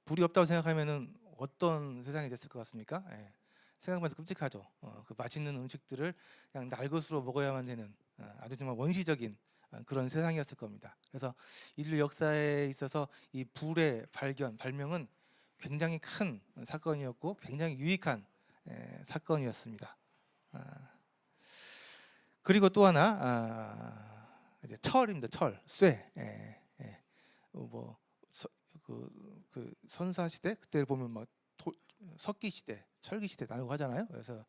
불이 없다고 생각하면은 어떤 세상이 됐을 것 같습니까? 예. 생각만 해도 끔찍하죠. 그 맛있는 음식들을 그냥 날 것으로 먹어야만 되는 아주 정말 원시적인 그런 세상이었을 겁니다. 그래서 인류 역사에 있어서 이 불의 발명은 굉장히 큰 사건이었고 굉장히 유익한 사건이었습니다. 그리고 또 하나 이제 철입니다. 쇠. 뭐 그 선사 시대 그때 보면 막 석기 시대, 철기 시대 나누고 하잖아요. 그래서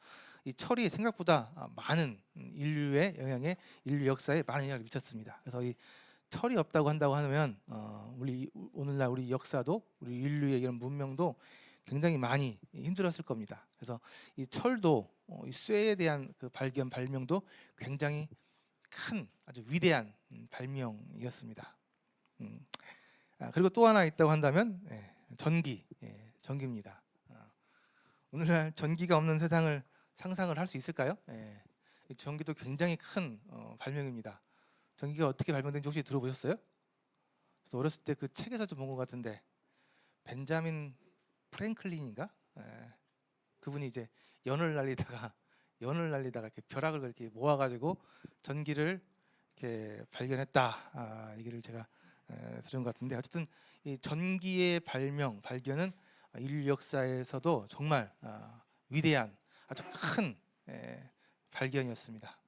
이 철이 생각보다 많은 인류의 영향에 인류 역사에 많은 영향을 미쳤습니다. 그래서 이 철이 없다고 한다고 하면 우리 오늘날 우리 역사도 우리 인류의 이런 문명도 굉장히 많이 힘들었을 겁니다. 그래서 이 철도 이 쇠에 대한 그 발명도 굉장히 큰 아주 위대한 발명이었습니다. 그리고 또 하나 있다고 한다면 전기입니다. 오늘날 전기가 없는 세상을 상상을 할 수 있을까요? 이 전기도 굉장히 큰 발명입니다. 전기가 어떻게 발명된지 혹시 들어보셨어요? 저도 어렸을 때 그 책에서 좀 본 것 같은데 벤자민 프랭클린인가? 그분이 이제 연을 날리다가 이렇게 벼락을 이렇게 모아가지고 전기를 이렇게 발견했다. 얘기를 제가 들은 것 같은데 어쨌든 이 전기의 발견은 인류 역사에서도 정말 위대한 아주 큰 발견이었습니다.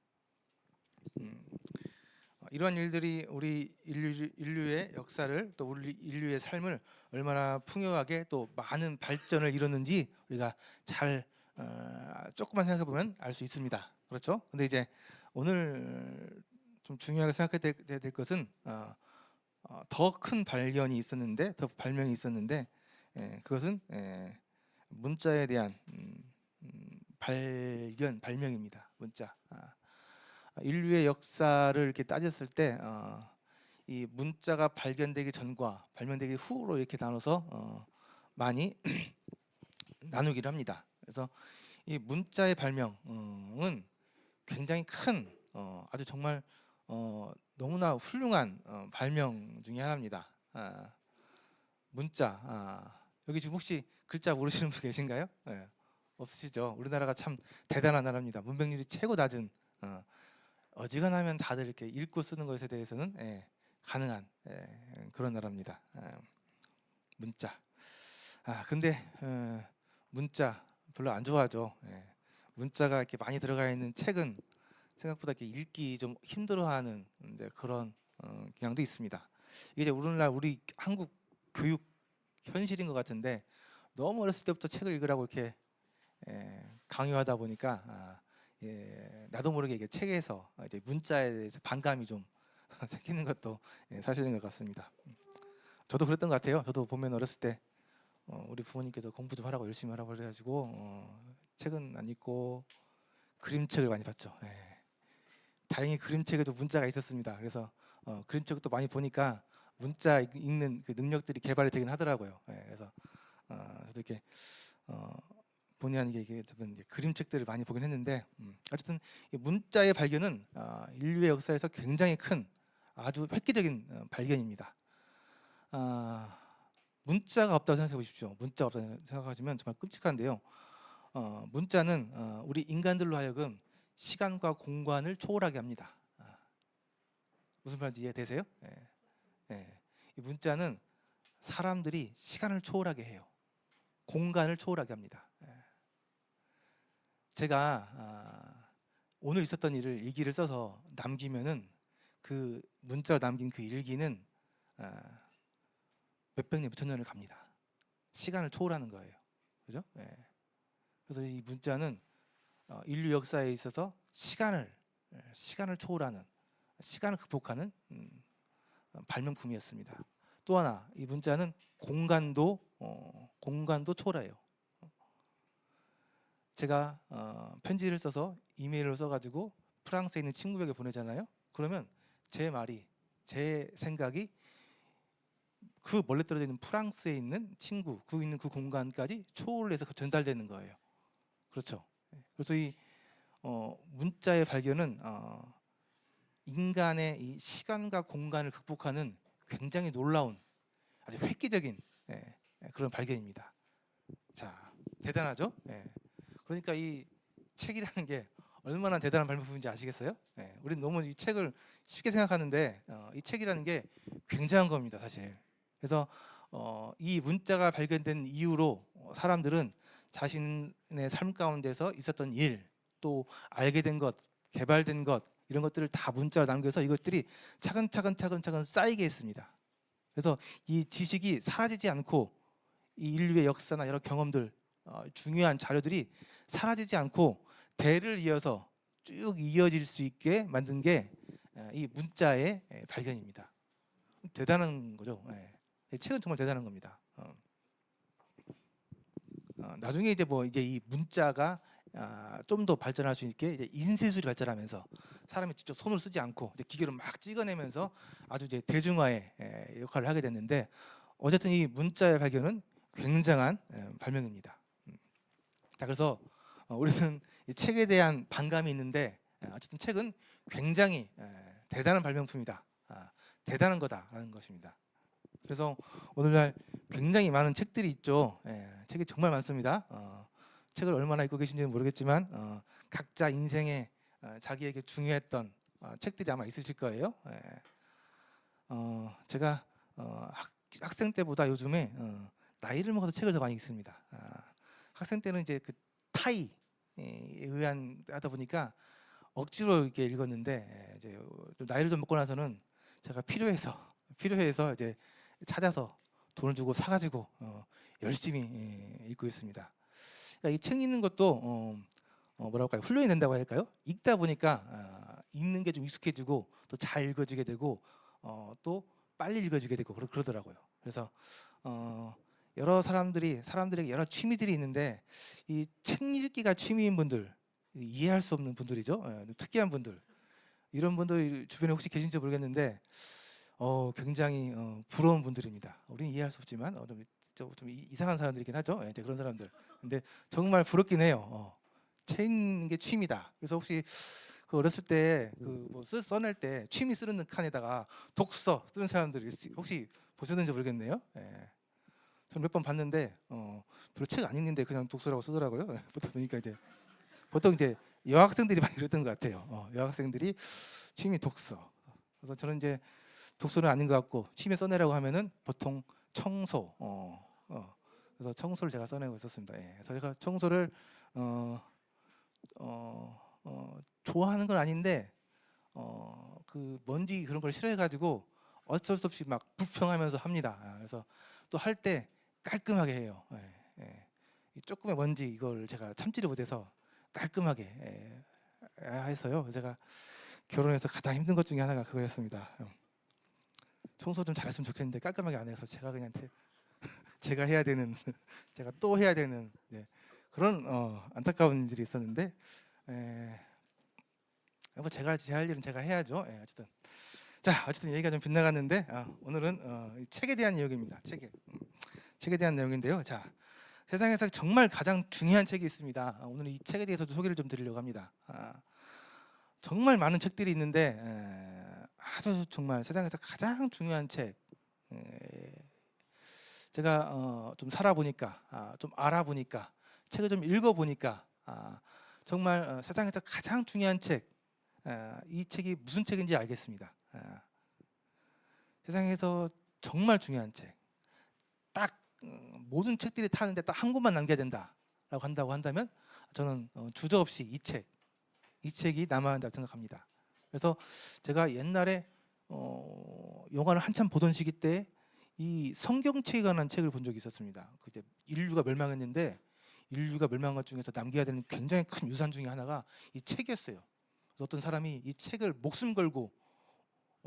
이러한 일들이 우리 인류의 역사를 또 우리 인류의 삶을 얼마나 풍요하게 또 많은 발전을 이뤘는지 우리가 잘 조금만 생각해 보면 알 수 있습니다. 그렇죠? 근데 이제 오늘 좀 중요하게 생각해야 될 것은 더 큰 발명이 있었는데 그것은 문자에 대한 발명입니다. 문자. 인류의 역사를 이렇게 따졌을 때 이 문자가 발견되기 전과 발명되기 후로 이렇게 나눠서 많이 나누기를 합니다. 그래서 이 문자의 발명은 굉장히 큰 아주 정말 너무나 훌륭한 발명 중에 하나입니다. 문자. 여기 지금 혹시 글자 모르시는 분 계신가요? 없으시죠? 우리나라가 참 대단한 나라입니다. 문맹률이 최고 낮은 어지간하면 다들 이렇게 읽고 쓰는 것에 대해서는 가능한 그런 나라입니다. 문자. 근데 문자 별로 안 좋아하죠. 문자가 이렇게 많이 들어가 있는 책은 생각보다 이렇게 읽기 좀 힘들어하는 그런 경향도 있습니다. 이게 이제 오늘날 우리 한국 교육 현실인 것 같은데 너무 어렸을 때부터 책을 읽으라고 이렇게 강요하다 보니까 나도 모르게 이게 책에서 이제 문자에 대해서 반감이 좀 생기는 것도 사실인 것 같습니다. 저도 그랬던 것 같아요. 저도 보면 어렸을 때 우리 부모님께서 공부 좀 하라고 열심히 하라고 그래가지고 책은 안 읽고 그림책을 많이 봤죠. 다행히 그림책에도 문자가 있었습니다. 그래서 그림책을 또 많이 보니까 문자 읽는 그 능력들이 개발이 되긴 하더라고요. 그래서 저도 이렇게 본의 아니게 이게 그림책들을 많이 보긴 했는데 어쨌든 이 문자의 발견은 인류의 역사에서 굉장히 큰 아주 획기적인 발견입니다. 문자가 없다고 생각해 보십시오. 문자가 없다고 생각하시면 정말 끔찍한데요. 문자는 우리 인간들로 하여금 시간과 공간을 초월하게 합니다. 무슨 말인지 이해되세요? 이 문자는 사람들이 시간을 초월하게 해요. 공간을 초월하게 합니다. 제가 오늘 있었던 일을 일기를 써서 남기면은 그 문자로 남긴 그 일기는 몇백 년, 몇천 년을 갑니다. 시간을 초월하는 거예요. 그죠? 그래서 이 문자는 인류 역사에 있어서 시간을 초월하는, 시간을 극복하는 발명품이었습니다. 또 하나, 이 문자는 공간도 초월해요. 제가 편지를 써서 이메일을 써가지고 프랑스에 있는 친구에게 보내잖아요. 그러면 제 생각이 그 멀리 떨어져 있는 프랑스에 있는 친구, 그 공간까지 초월해서 전달되는 거예요. 그렇죠. 그래서 이 문자의 발견은 인간의 이 시간과 공간을 극복하는 굉장히 놀라운 아주 획기적인 그런 발견입니다. 자, 대단하죠? 예. 그러니까 이 책이라는 게 얼마나 대단한 발명품인지 아시겠어요? 예. 우리는 너무 이 책을 쉽게 생각하는데 이 책이라는 게 굉장한 겁니다, 사실. 그래서 이 문자가 발견된 이후로 사람들은 자신의 삶 가운데서 있었던 일, 또 알게 된 것, 개발된 것 이런 것들을 다 문자로 남겨서 이것들이 차근차근 쌓이게 했습니다. 그래서 이 지식이 사라지지 않고 이 인류의 역사나 여러 경험들, 중요한 자료들이 사라지지 않고 대를 이어서 쭉 이어질 수 있게 만든 게 이 문자의 발견입니다. 대단한 거죠. 이 책은 정말 대단한 겁니다. 나중에 이제 이 문자가 좀 더 발전할 수 있게 이제 인쇄술이 발전하면서 사람이 직접 손을 쓰지 않고 이제 기계로 막 찍어내면서 아주 이제 대중화의 역할을 하게 됐는데 어쨌든 이 문자의 발견은 굉장한 발명입니다. 자, 그래서 우리는 이 책에 대한 반감이 있는데 어쨌든 책은 굉장히 대단한 발명품이다, 대단한 거다라는 것입니다. 그래서 오늘날 굉장히 많은 책들이 있죠. 책이 정말 많습니다. 책을 얼마나 읽고 계신지는 모르겠지만 각자 인생에 자기에게 중요했던 책들이 아마 있으실 거예요. 제가 학생 때보다 요즘에 나이를 먹어서 책을 더 많이 읽습니다. 학생 때는 이제 그 타이에 의한 하다 보니까 억지로 이렇게 읽었는데 이제 좀 나이를 좀 먹고 나서는 제가 필요해서 이제 찾아서 돈을 주고 사가지고 열심히 읽고 있습니다. 그러니까 이 책 읽는 것도 뭐라고 할까요? 훈련이 된다고 할까요? 읽다 보니까 읽는 게 좀 익숙해지고 또 잘 읽어지게 되고 또 빨리 읽어지게 되고 그러더라고요. 그래서 여러 사람들에게 여러 취미들이 있는데 이 책 읽기가 취미인 분들, 이해할 수 없는 분들이죠. 특이한 분들, 이런 분들 주변에 혹시 계신지 모르겠는데 굉장히 부러운 분들입니다. 우리는 이해할 수 없지만 좀 이상한 사람들이긴 하죠. 이제 그런 사람들. 근데 정말 부럽긴 해요. 책 읽는 게 취미다. 그래서 혹시 그 어렸을 때 그 뭐 써낼 때 취미 쓰는 칸에다가 독서 쓰는 사람들 혹시 보셨는지 모르겠네요. 저는 몇 번 봤는데 별로 책 안 읽는데 그냥 독서라고 쓰더라고요. 보통 이제 여학생들이 많이 그랬던 것 같아요. 여학생들이 취미 독서. 그래서 저는 이제 독서는 아닌 것 같고 취미 써내라고 하면은 보통 청소. 그래서 청소를 제가 써내고 있었습니다. 그래서 제가 청소를 좋아하는 건 아닌데 그 먼지 그런 걸 싫어해가지고 어쩔 수 없이 막 불평하면서 합니다. 그래서 또 할 때 깔끔하게 해요. 이 조금의 먼지 이걸 제가 참지를 못해서 깔끔하게 해서요. 제가 결혼해서 가장 힘든 것 중에 하나가 그거였습니다. 청소 좀 잘했으면 좋겠는데 깔끔하게 안 해서 제가 그냥 제가 해야 되는 제가 또 해야 되는 그런 안타까운 일이 있었는데 뭐 제가 제 할 일은 제가 해야죠. 어쨌든 얘기가 좀 빗나갔는데 오늘은 이 책에 대한 이야기입니다. 책에 대한 내용인데요. 자, 세상에서 정말 가장 중요한 책이 있습니다. 오늘 이 책에 대해서도 소개를 좀 드리려고 합니다. 정말 많은 책들이 있는데 아주 정말 세상에서 가장 중요한 책, 제가 좀 살아보니까 좀 알아보니까 책을 좀 읽어보니까 정말 세상에서 가장 중요한 책, 이 책이 무슨 책인지 알겠습니다. 세상에서 정말 중요한 책, 딱 모든 책들이 타는데 딱 한 권만 남겨야 된다라고 한다면 저는 주저없이 이 책이 남아야 한다고 생각합니다. 그래서 제가 옛날에 영화를 한참 보던 시기 때 이 성경책에 관한 책을 본 적이 있었습니다. 그 이제 인류가 멸망했는데 인류가 멸망한 것 중에서 남겨야 되는 굉장히 큰 유산 중에 하나가 이 책이었어요. 그래서 어떤 사람이 이 책을 목숨 걸고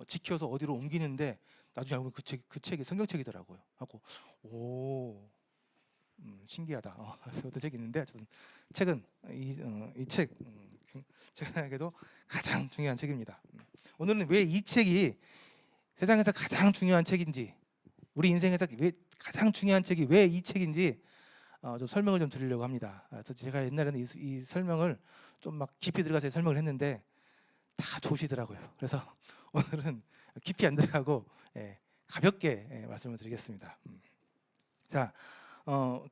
지켜서 어디로 옮기는데 나중에 알고 보면 그 책이 성경책이더라고요. 하고 신기하다. 그래서 어떤 책이 있는데 책은 이 책 제가에게도 가장 중요한 책입니다. 오늘은 왜 이 책이 세상에서 가장 중요한 책인지, 우리 인생에서 왜 가장 중요한 책이 왜 이 책인지 좀 설명을 좀 드리려고 합니다. 그래서 제가 옛날에는 이 설명을 좀 막 깊이 들어가서 설명을 했는데 다 좋으시더라고요. 그래서 오늘은 깊이 안 들어가고 가볍게 말씀을 드리겠습니다. 자,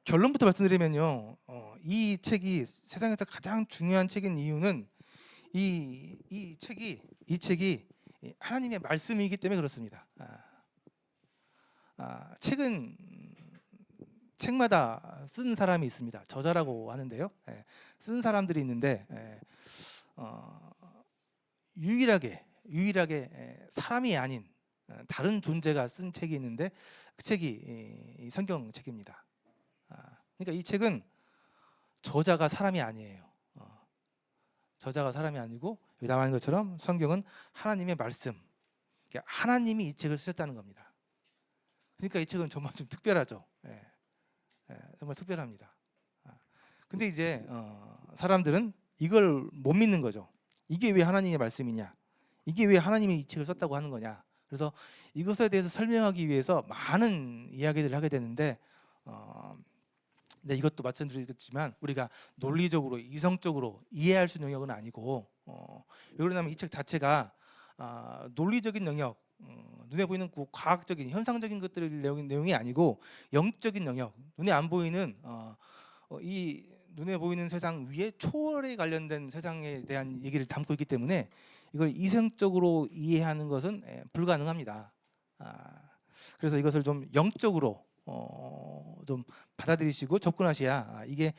결론부터 말씀드리면요, 이 책이 세상에서 가장 중요한 책인 이유는 이 책이 하나님의 말씀이기 때문에 그렇습니다. 책은 책마다 쓴 사람이 있습니다. 저자라고 하는데요. 쓴 사람들이 있는데 유일하게 사람이 아닌 다른 존재가 쓴 책이 있는데 그 책이 이 성경 책입니다. 그러니까 이 책은 저자가 사람이 아니에요. 저자가 사람이 아니고 여기 나와 있는 것처럼 성경은 하나님의 말씀, 그러니까 하나님이 이 책을 쓰셨다는 겁니다. 그러니까 이 책은 정말 좀 특별하죠. 정말 특별합니다. 근데 이제 사람들은 이걸 못 믿는 거죠. 이게 왜 하나님의 말씀이냐? 이게 왜 하나님이 이 책을 썼다고 하는 거냐? 그래서 이것에 대해서 설명하기 위해서 많은 이야기들을 하게 되는데 네, 이것도 말씀드리겠지만 우리가 논리적으로 이성적으로 이해할 수 있는 영역은 아니고 왜 그러냐면 이 책 자체가 논리적인 영역, 눈에 보이는 과학적인 현상적인 것들의 내용이 아니고 영적인 영역, 눈에 안 보이는 이 눈에 보이는 세상 위에 초월에 관련된 세상에 대한 얘기를 담고 있기 때문에 이걸 이성적으로 이해하는 것은 불가능합니다. 그래서 이것을 좀 영적으로 좀 받아들이시고 접근하셔야 이게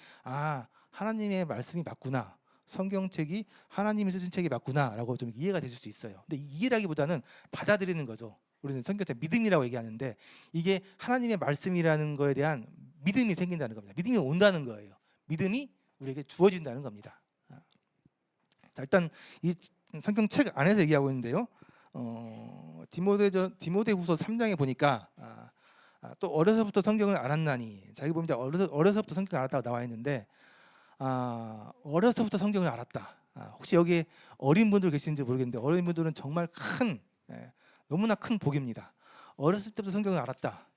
하나님의 말씀이 맞구나, 성경책이 하나님이 쓰신 책이 맞구나라고 좀 이해가 되실 수 있어요. 근데 이해라기보다는 받아들이는 거죠. 우리는 성경책 믿음이라고 얘기하는데 이게 하나님의 말씀이라는 거에 대한 믿음이 생긴다는 겁니다. 믿음이 온다는 거예요. 믿음이 우리에게 주어진다는 겁니다. 자, 일단 이 성경책 안에서 얘기하고 있는데요. 디모데후서 3장에 보니까 또 어려서부터 성경을 알았나니, 자기 보면 어려서부터 성경을 알았다고 나와 있는데 어려서부터 성경을 알았다. 혹시 여기에 어린 분들 계시는지 모르겠는데 어린 분들은 정말 너무나 큰 복입니다. 어렸을 때부터 성경을 알았다.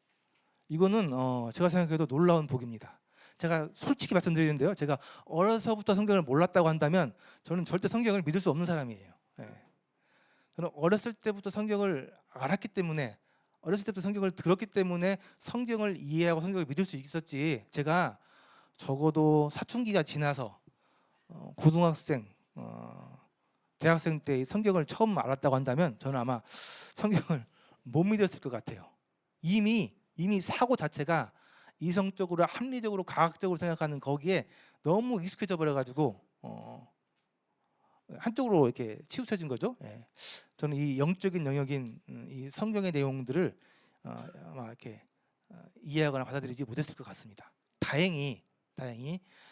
이거는 제가 생각해도 놀라운 복입니다. 제가 솔직히 말씀드리는데요, 제가 어려서부터 성경을 몰랐다고 한다면 저는 절대 성경을 믿을 수 없는 사람이에요. 저는 어렸을 때부터 성경을 알았기 때문에, 어렸을 때부터 성경을 들었기 때문에 성경을 이해하고 성경을 믿을 수 있었지, 제가 적어도 사춘기가 지나서 고등학생, 대학생 때 성경을 처음 알았다고 한다면 저는 아마 성경을 못 믿었을 것 같아요. 이미 사고 자체가 이성적으로, 합리적으로, 과학적으로 생각하는 거기에 너무 익숙해져 버려가지고 한쪽으로 이렇게 치우쳐진 거죠. 저는 이 영적인 영역인 이 성경의 내용들을 아마 이렇게 이해하거나 받아들이지 못했을 것 같습니다. 다행히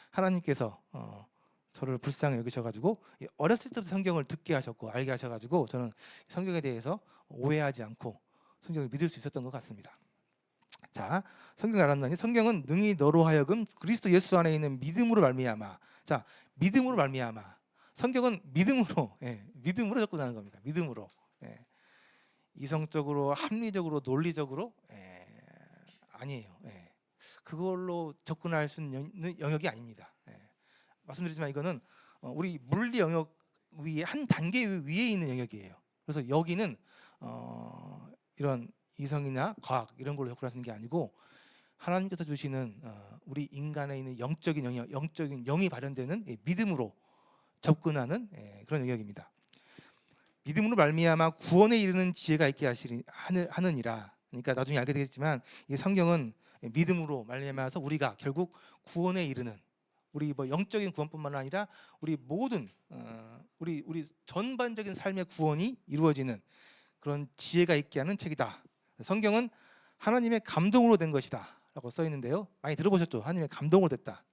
하나님께서 저를 불쌍히 여기셔가지고 어렸을 때부터 성경을 듣게 하셨고 알게 하셔가지고 저는 성경에 대해서 오해하지 않고 성경을 믿을 수 있었던 것 같습니다. 자, 성경을 알았나니 성경은 능히 너로 하여금 그리스도 예수 안에 있는 믿음으로 말미암아. 자, 믿음으로 말미암아. 성경은 믿음으로 접근하는 겁니다. 믿음으로. 이성적으로, 합리적으로, 논리적으로 아니에요. 그걸로 접근할 수 있는 영역이 아닙니다. 말씀드리지만 이거는 우리 물리 영역 위에 한 단계 위에 있는 영역이에요. 그래서 여기는 이런 이성이나 과학 이런 걸로 접근하시는 게 아니고 하나님께서 주시는 우리 인간에 있는 영적인 영역, 영적인 영이 발현되는 믿음으로 접근하는 그런 영역입니다. 믿음으로 말미암아 구원에 이르는 지혜가 있게 하느니라. 그러니까 나중에 알게 되겠지만 이 성경은 믿음으로 말미암아서 우리가 결국 구원에 이르는, 우리 뭐 영적인 구원뿐만 아니라 우리 모든 우리 전반적인 삶의 구원이 이루어지는 그런 지혜가 있게 하는 책이다. 성경은 하나님의 감동으로 된 것이다 라고 써 있는데요, 많이 들어보셨죠? 하나님의 감동으로 됐다.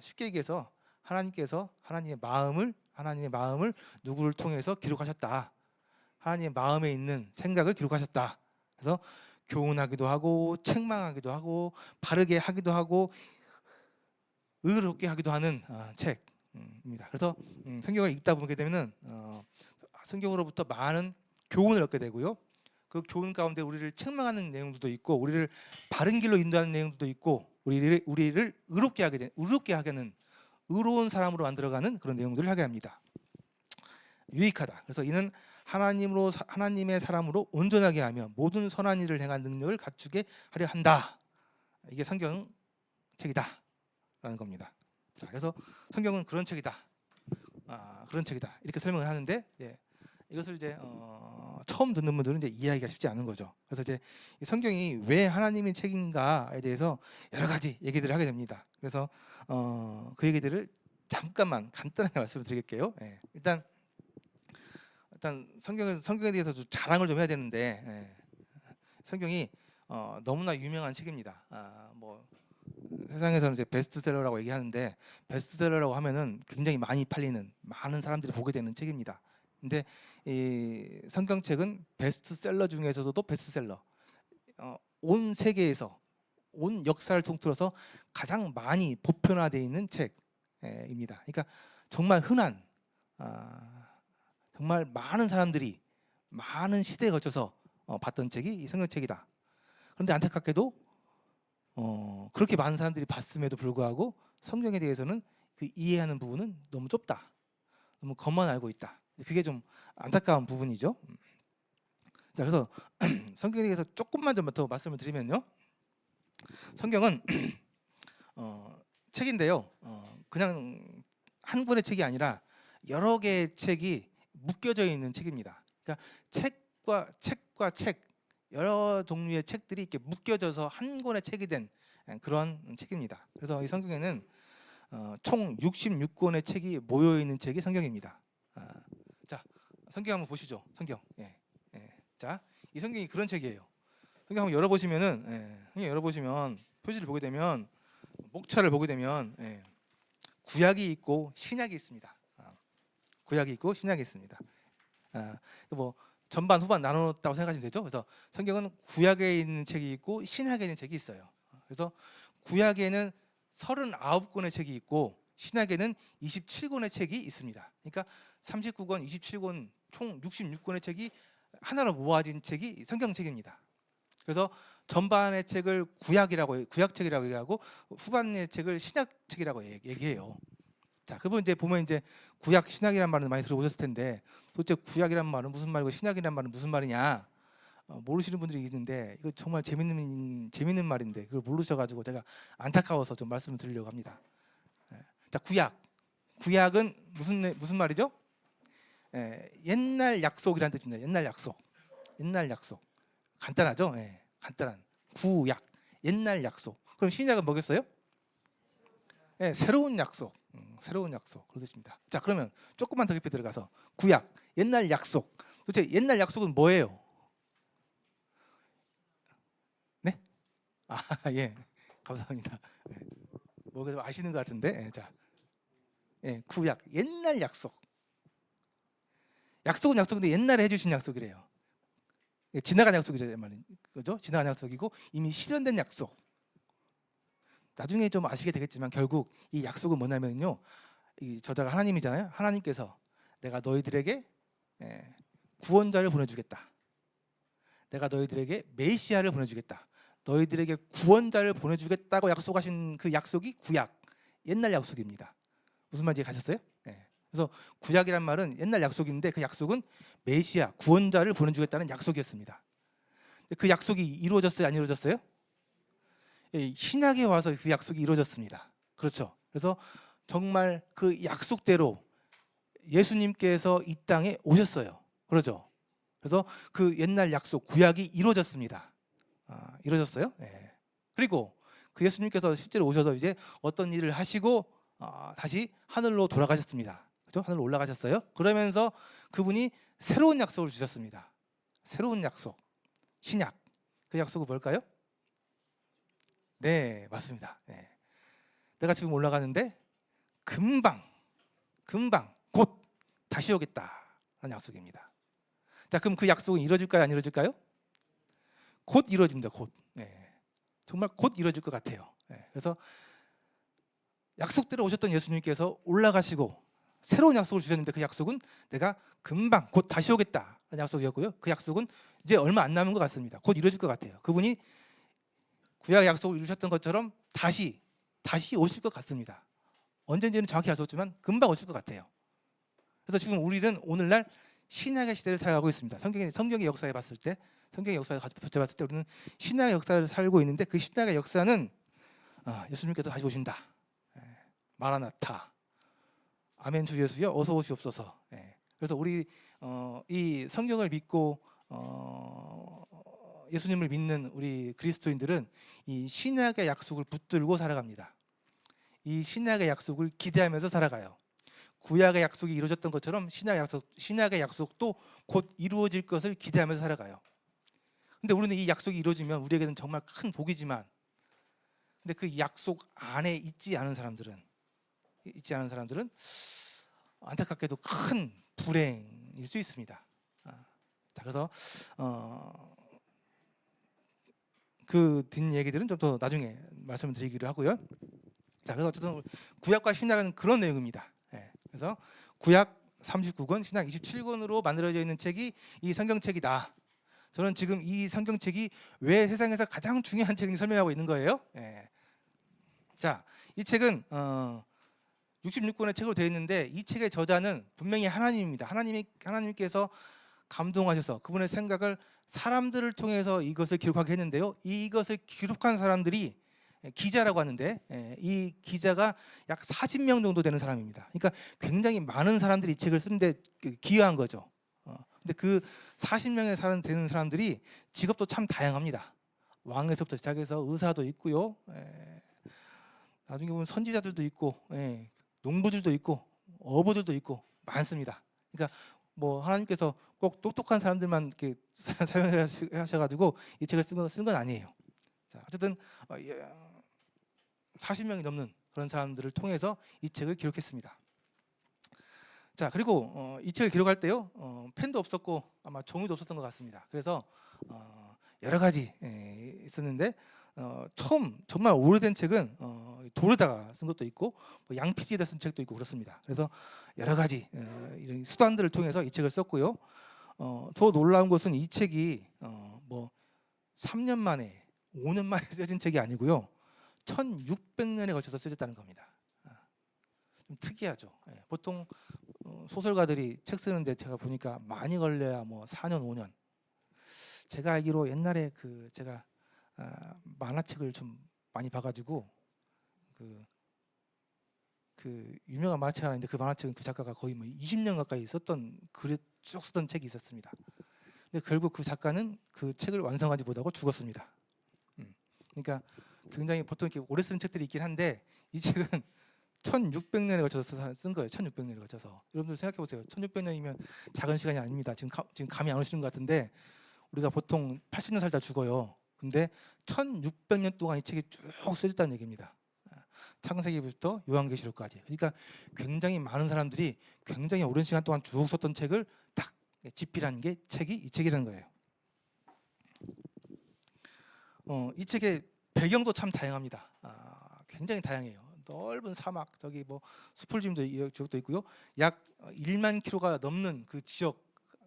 쉽게 얘기해서 하나님께서 하나님의 마음을 누구를 통해서 기록하셨다. 하나님의 마음에 있는 생각을 기록하셨다. 그래서 교훈하기도 하고 책망하기도 하고 바르게 하기도 하고 의롭게 하기도 하는 책입니다. 그래서 성경을 읽다 보게 되면은 성경으로부터 많은 교훈을 얻게 되고요, 그 교훈 가운데 우리를 책망하는 내용도 있고 우리를 바른 길로 인도하는 내용도 있고 우리를 의롭게 하게는 의로운 사람으로 만들어가는 그런 내용들을 하게 합니다. 유익하다. 그래서 이는 하나님의 사람으로 온전하게 하며 모든 선한 일을 행한 능력을 갖추게 하려 한다. 이게 성경 책이다라는 겁니다. 자, 그래서 성경은 그런 책이다, 그런 책이다 이렇게 설명을 하는데, 이것을 이제 처음 듣는 분들은 이제 이해하기가 쉽지 않은 거죠. 그래서 이제 이 성경이 왜 하나님의 책인가에 대해서 여러 가지 얘기들을 하게 됩니다. 그래서 그 얘기들을 잠깐만 간단하게 말씀을 드릴게요. 일단 성경에 대해서 좀 자랑을 좀 해야 되는데, 성경이 너무나 유명한 책입니다. 뭐 세상에서는 이제 베스트셀러라고 얘기하는데, 베스트셀러라고 하면은 굉장히 많이 팔리는, 많은 사람들이 보게 되는 책입니다. 근데 이 성경책은 베스트셀러 중에서도 베스트셀러, 온 세계에서 온 역사를 통틀어서 가장 많이 보편화되어 있는 책입니다. 그러니까 정말 흔한, 정말 많은 사람들이 많은 시대에 걸쳐서 봤던 책이 이 성경책이다. 그런데 안타깝게도 그렇게 많은 사람들이 봤음에도 불구하고 성경에 대해서는 그 이해하는 부분은 너무 좁다, 너무 겉만 알고 있다. 그게 좀 안타까운 부분이죠. 자, 그래서 성경에 대해서 조금만 좀 더 말씀을 드리면요, 성경은 책인데요, 그냥 한 권의 책이 아니라 여러 개의 책이 묶여져 있는 책입니다. 그러니까 책과 책, 여러 종류의 책들이 이렇게 묶여져서 한 권의 책이 된 그런 책입니다. 그래서 이 성경에는 총 66권의 책이 모여 있는 책이 성경입니다. 자, 성경 한번 보시죠. 성경. 자, 이 성경이 그런 책이에요. 성경 한번 열어보시면은, 성경 열어보시면 표지를 보게 되면, 목차를 보게 되면, 구약이 있고 신약이 있습니다. 구약이 있고 신약이 있습니다. 뭐 전반 후반 나눴다고 생각하시면 되죠. 그래서 성경은 구약에 있는 책이 있고 신약에 있는 책이 있어요. 그래서 구약에는 39권의 책이 있고 신약에는 27권의 책이 있습니다. 그러니까 39권, 27권, 총 66권의 책이 하나로 모아진 책이 성경책입니다. 그래서 전반의 책을 구약책이라고 얘기하고 후반의 책을 신약책이라고 얘기해요. 자, 그분 이제 보면 이제 구약, 신약이란 말은 많이 들어보셨을 텐데, 도대체 구약이란 말은 무슨 말이고 신약이란 말은 무슨 말이냐 모르시는 분들이 있는데, 이거 정말 재밌는 말인데 그걸 모르셔가지고 제가 안타까워서 좀 말씀을 드리려고 합니다. 자, 구약은 무슨 말이죠? 옛날 약속이라는 뜻입니다. 옛날 약속. 간단하죠? 간단한 구약, 옛날 약속. 그럼 신약은 뭐겠어요? 새로운 약속. 새로운 약속, 그런 뜻입니다. 자, 그러면 조금만 더 깊이 들어가서 구약, 옛날 약속. 도대체 옛날 약속은 뭐예요? 네? 예, 감사합니다. 뭐 아시는 것 같은데, 자, 구약, 옛날 약속. 약속은 약속인데 옛날에 해주신 약속이래요. 지나간 약속이죠, 그죠? 지나간 약속이고 이미 실현된 약속. 나중에 좀 아시게 되겠지만 결국 이 약속은 뭐냐면요, 이 저자가 하나님이잖아요. 하나님께서 내가 너희들에게 구원자를 보내주겠다, 내가 너희들에게 메시아를 보내주겠다, 너희들에게 구원자를 보내주겠다고 약속하신 그 약속이 구약, 옛날 약속입니다. 무슨 말인지 가셨어요? 그래서 구약이란 말은 옛날 약속인데 그 약속은 메시아, 구원자를 보내주겠다는 약속이었습니다. 그 약속이 이루어졌어요, 안 이루어졌어요? 신약에 와서 그 약속이 이루어졌습니다. 그렇죠. 그래서 정말 그 약속대로 예수님께서 이 땅에 오셨어요. 그렇죠. 그래서 그 옛날 약속 구약이 이루어졌습니다. 이루어졌어요. 그리고 그 예수님께서 실제로 오셔서 이제 어떤 일을 하시고 다시 하늘로 돌아가셨습니다. 그렇죠? 하늘로 올라가셨어요. 그러면서 그분이 새로운 약속을 주셨습니다. 새로운 약속, 신약. 그 약속은 뭘까요? 네, 맞습니다. 내가 지금 올라가는데 금방 곧 다시 오겠다라는 약속입니다. 자, 그럼 그 약속은 이루어질까요, 안 이루어질까요? 곧 이루어집니다. 곧. 정말 곧 이루어질 것 같아요. 그래서 약속대로 오셨던 예수님께서 올라가시고 새로운 약속을 주셨는데, 그 약속은 내가 금방 곧 다시 오겠다라는 약속이었고요. 그 약속은 이제 얼마 안 남은 것 같습니다. 곧 이루어질 것 같아요. 그분이 구약 약속을 이루셨던 것처럼 다시 오실 것 같습니다. 언제인지는 정확히 알 수 없지만 금방 오실 것 같아요. 그래서 지금 우리는 오늘날 신약의 시대를 살아가고 있습니다. 성경의 역사에 봤을 때, 성경의 역사에 붙여봤을 때 우리는 신약의 역사를 살고 있는데 그 신약의 역사는 예수님께서 다시 오신다. 마라나타. 아멘 주 예수여 어서 오시옵소서. 그래서 우리 이 성경을 믿고 예수님을 믿는 우리 그리스도인들은 이 신약의 약속을 붙들고 살아갑니다. 이 신약의 약속을 기대하면서 살아가요. 구약의 약속이 이루어졌던 것처럼 신약의 약속도 곧 이루어질 것을 기대하면서 살아가요. 근데 우리는 이 약속이 이루어지면 우리에게는 정말 큰 복이지만, 근데 그 약속 안에 있지 않은 사람들은 안타깝게도 큰 불행일 수 있습니다. 자, 그래서 그 뒷 얘기들은 좀 더 나중에 말씀을 드리기로 하고요. 자, 그래서 어쨌든 구약과 신약은 그런 내용입니다. 그래서 구약 39권, 신약 27권으로 만들어져 있는 책이 이 성경책이다. 저는 지금 이 성경책이 왜 세상에서 가장 중요한 책인지 설명하고 있는 거예요. 자, 이 책은 66권의 책으로 되어 있는데 이 책의 저자는 분명히 하나님입니다. 하나님께서 감동하셔서 그분의 생각을 사람들을 통해서 이것을 기록하게 했는데요. 이것을 기록한 사람들이 기자라고 하는데 이 기자가 약 40명 정도 되는 사람입니다. 그러니까 굉장히 많은 사람들이 이 책을 쓰는데 기여한 거죠. 근데 그 40명의 되는 사람들이 직업도 참 다양합니다. 왕에서부터 시작해서 의사도 있고요. 나중에 보면 선지자들도 있고, 농부들도 있고, 어부들도 있고 많습니다. 그러니까 뭐 하나님께서 꼭 똑똑한 사람들만 이렇게 사용하셔가지고 이 책을 쓴 건 아니에요. 자, 어쨌든 40명이 넘는 그런 사람들을 통해서 이 책을 기록했습니다. 자, 그리고 이 책을 기록할 때요, 펜도 없었고 아마 종이도 없었던 것 같습니다. 그래서 여러 가지 있었는데 처음 정말 오래된 책은 돌에다가 쓴 것도 있고 뭐 양피지에다 쓴 책도 있고 그렇습니다. 그래서 여러 가지 이런 수단들을 통해서 이 책을 썼고요. 더 놀라운 것은 이 책이 뭐 3년 만에 5년 만에 쓰여진 책이 아니고요. 1600년에 걸쳐서 쓰여졌다는 겁니다. 좀 특이하죠. 보통 소설가들이 책 쓰는데 제가 보니까 많이 걸려야 뭐 4년 5년. 제가 알기로 옛날에 제가 만화책을 좀 많이 봐가지고 그 유명한 만화책 하나 있는데 그 만화책은 그 작가가 거의 뭐 20년 가까이 썼던 글을 쭉 쓰던 책이 있었습니다. 근데 결국 그 작가는 그 책을 완성하지 못하고 죽었습니다. 그러니까 굉장히 보통 이렇게 오래 쓰는 책들이 있긴 한데 이 책은 1600년에 걸쳐서 쓴 거예요. 1600년에 걸쳐서. 여러분들 생각해 보세요. 1600년이면 작은 시간이 아닙니다. 지금 감이 안 오시는 것 같은데 우리가 보통 80년 살다 죽어요. 근데 1600년 동안 이 책이 쭉 쓰여졌다는 얘기입니다. 창세기부터 요한계시록까지. 그러니까 굉장히 많은 사람들이 굉장히 오랜 시간 동안 쭉 썼던 책을 딱 집필한 게 이 책이라는 거예요. 이 책의 배경도 참 다양합니다. 굉장히 다양해요. 넓은 사막, 저기 뭐 지역도 있고요. 약 1만 킬로가 넘는 그 지역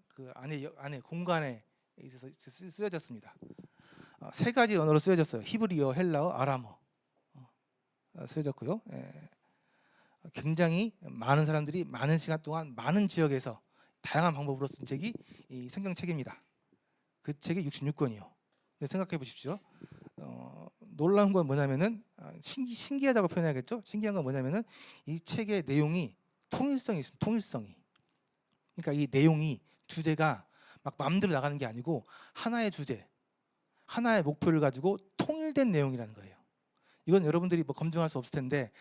그 안에 공간에 있어서 쓰여졌습니다. 세 가지 언어로 쓰여졌어요. 히브리어, 헬라어, 아람어 쓰여졌고요. 굉장히 많은 사람들이 많은 시간 동안 많은 지역에서 다양한 방법으로 쓴 책이 이 성경책입니다. 그 책이 66권이요. 근데 생각해 보십시오. 놀라운 건 뭐냐면은 신기하다고 표현해야겠죠. 신기한 건 뭐냐면은 이 책의 내용이 통일성이 있습니다. 통일성이. 그러니까 이 내용이 주제가 막 마음대로 나가는 게 아니고 하나의 주제, 하나의 목표를 가지고 통일된 내용이라는 거예요. 이건 여러분들이 뭐 검증할 수 없을 텐데